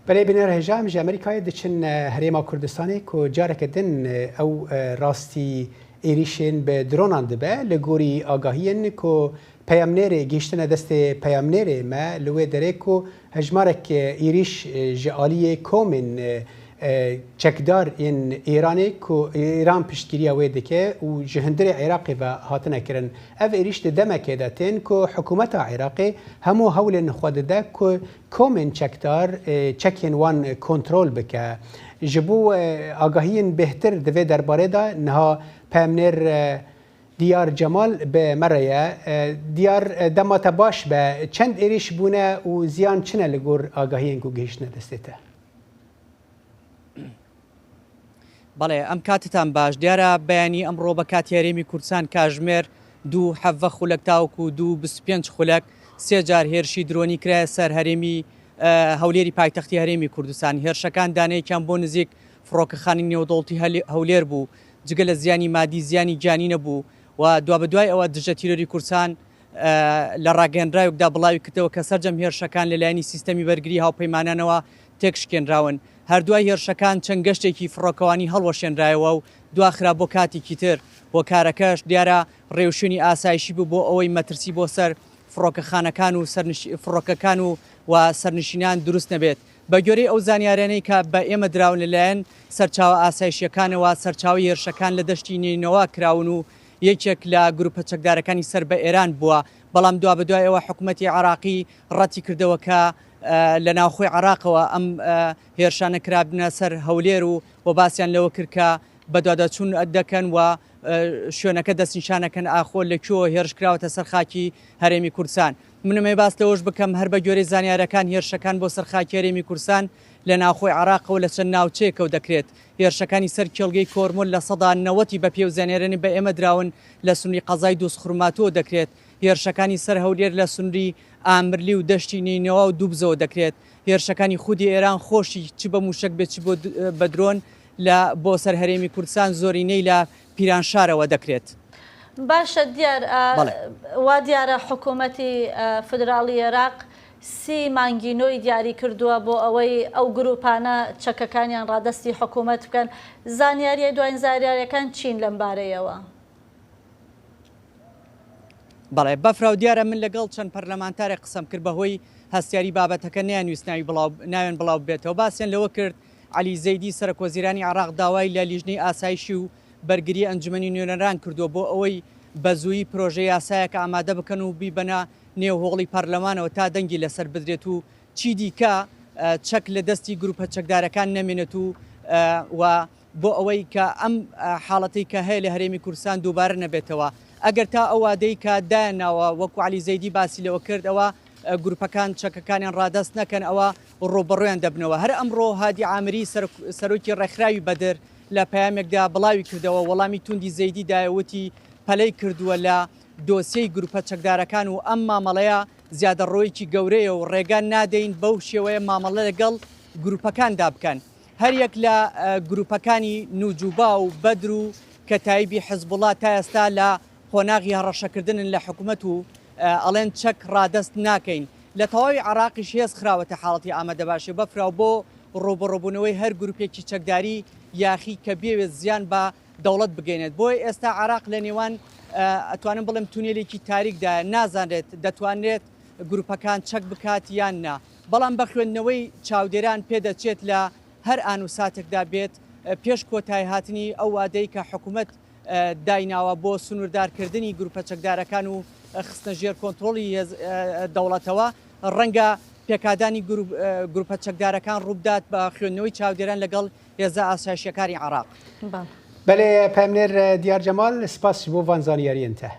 بله بنر هجام جه امریکای دچن هریما کردستانی کو جارک دن او راستی ایریشن به درونان دبه لگوری آگاهین کو پیامنر گیشتن دست پیامنر ما لوی دره کو هجمارک ایریش جالی کومن چکدار این ایرانی کو ایران پشتگیری اویده که و جهندر عراقی و هاتنه کرن اف ایریش دمه که داتن کو حکومت عراقی همو هول خود ده کو کومن چکدار چکین وان کنترل بکه جبو آگاهین بهتر دوی درباره دا نها پیامنر دیار جمال به مریا دیار دمات باش به چند ایریش بونه و زیان چنه لگور آگاهین کو گیش ندسته بەڵێ ئەم کاتتان باش دیارە بەیانی ئەمڕۆ بە کاتی هەرێمی کوردستان کاژمێر 2 خولەک تاوکو 25 خولەک 3 جار هێرشی درۆنی کرایە سەر هەرێمی هەولێری پایتەختی هەرێمی کوردستان هێرشەکان دانەیەکیان بۆ نزیک فڕۆکەخانی نێودەوڵەتی هەولێر بوو جگە لە زیانی مادی زیانی جانی نەبوو و دوا بەدوای ئەوە دژە تیرۆری کوردستان لە ڕاگەنرایەکدا بڵاوی کردەوە کە سەرجەم هێرشەکان لەلایەنی سیستەمی بەرگری هاوپەیمانانەوە تێکشکێنراون هەردوای هێرشەکان چەند گەشتێکی فڕۆکەوانی هەڵوەشێنرایەوە و دواخرا بۆ کاتێکی تر بۆ کارەکەش دیارە ڕێوشوێنی ئاسایشی بوو بۆ ئەوەی مەترسی بۆ سەر فڕۆکەخانەکان و فڕۆکەکان و سەرنشینان دروست نەبێت بە گوێرەی ئەو زانیاریانەی کە بە ئێمە دراون لەلایەن سەرچاوە ئاسایشیەکانەوە سەرچاوی هێرشەکان لە دەشتی نینەوە کراون و یەکێک لە گروپە چەکدارەکانی سەر بە ئێران بووە بەڵام دوا بەدوای ئەوە حکوومەتی عراقی ڕەتی کردەوە کە لە ناوخۆی عراقەوە ئەم هێرشانە کرابنە سەر هەولێر و باسییان لەوە کرد کە بەدواداچوون دەکەن و شوێنەکە دەستنیشانەکەن ئاخۆ لەکوێوە هێرش کراوەتە سەر خاکی هەرێمی کوردستان منمەی باس لەوەش بکەم هەر بە گوێرەی زانیارەکان هێرشەکان بۆ سەر خاکی هەرێمی کوردستان لە ناوخۆی عراقەوە لە چەند ناوچەیەکەوە دەکرێت هێرشەکانی سەر کێڵگەی کۆرمۆل لە سەدا 90 بە پێو زانیارانی بە ئێمە دراون لە سنووری قەزای دۆسخورماتۆ دەکرێت هێرشەکانی سەر هەولێر لە سنووری ئامرلی و دەشتی نینەوە و دووبزەوە دەکرێت هێرشەکانی خودی ئێران خۆشی چ بە موشک بێت چ بە درۆن بۆ سەر هەرێمی کوردستان زۆرینەی لە پیرانشارەوە دەکرێت. باشە دیار وا دیارە حکوومەتی فدراڵی عێراق 30 مانگینۆی دیاری کردووە بۆ ئەوەی ئەو گروپانە چەکەکانیان ڕادستی حکوومەت بکەن زانیاریە دوایین زانیاریەکان چین لەم بارەیەوە. بەڵێ بەفراو دیارە من لەگەڵ چەند پەرلەمانتارێک قسەم کرد بەهۆی هەستیاری بابەتەکە ناوێن بڵاو بێتەوە باسییان لەوە کرد علی زەیدی سەرۆکوەزیرانی عراق داوای لە لیژنەی ئاسایشی و بەرگری ئەنجومەنی نوێنەران کردووە بۆ ئەوەی بە زوویی پرۆژەی یاسایەکە ئامادە بکەن و بیبەنە نێو هۆڵی پەرلەمانەوە تا دەنگی لەسەر بدرێت و چی دیکە چەک لە دەستی گروپە چەکدارەکان نەمێنێت و بۆ ئەوەی کە ئەم حاڵەتی کە هەیە لە هەرێمی کوردستان دووبارە نەبێتەوە ئەگەر تا ئەو وادەی کە دایاناوە وەکو علی زەیدی باسی لەوە کرد ئەوە گروپەکان چەکەکانیان ڕادەست نەکەن ئەوە ڕۆبەڕۆیان دەبنەوە هەر ئەمڕۆ هادی عامری سەرۆکی ڕێکخراوی بەدر لە پەیامێکدا بڵاوی کردەوە وەڵامی توندی زەیدی دایەوتی پەلەی کردووە لە دۆسیەی گروپە چەکدارەکان و ئەم مامەڵەیە زیادەڕۆیەکی گەورەیە و ڕێگان نادەین بەو شێوەیە مامەڵە لەگەڵ گروپەکاندا بکەن هەریەک لە گروپەکانی نوجوبا و بەدر و کە تایبی حزبوڵات تا ئێستا لە خۆناغی هەڕەشەکردن لە حکوومەت و ئەڵێن چەک ڕادەست ناکەین لە تەواوی عراقیش هێز خراوەتە حاڵەتی ئامادە باشی بەفراو بۆ ڕۆبەڕۆبوونەوەی هەر گروپێکی چەکداری یاخی کە بێوێت زیان بە دەوڵەت بگەینێت بۆی ئێستا عراق لە نێوان ئەتوانم بڵێم تونێلێکی تاریکدا نازانێت دەتوانرێت گروپەکان چەک بکات یان نا بەڵام بە خوێندنەوەی چاودێران پێدەچێت لە هەر ئان و ساتێکدا بێت پێش کۆتای هاتنی ئەو وادەی کە حکوومەت دایناوە بۆ سنووردارکردنی گروپە چەکدارەکان و خستنە ژێر کۆنتترۆلی دەوڵەتەوە ڕەنگە پێکادانی گروپە چەکدارەکان ڕووبدات بە خوێندنەوەی چاودێران لەگەڵ هێزە ئاسایشیەکانی عراق. بەڵێ پەیامنێر دیار جەمال سپاس بۆ وانزانیاریەنتە.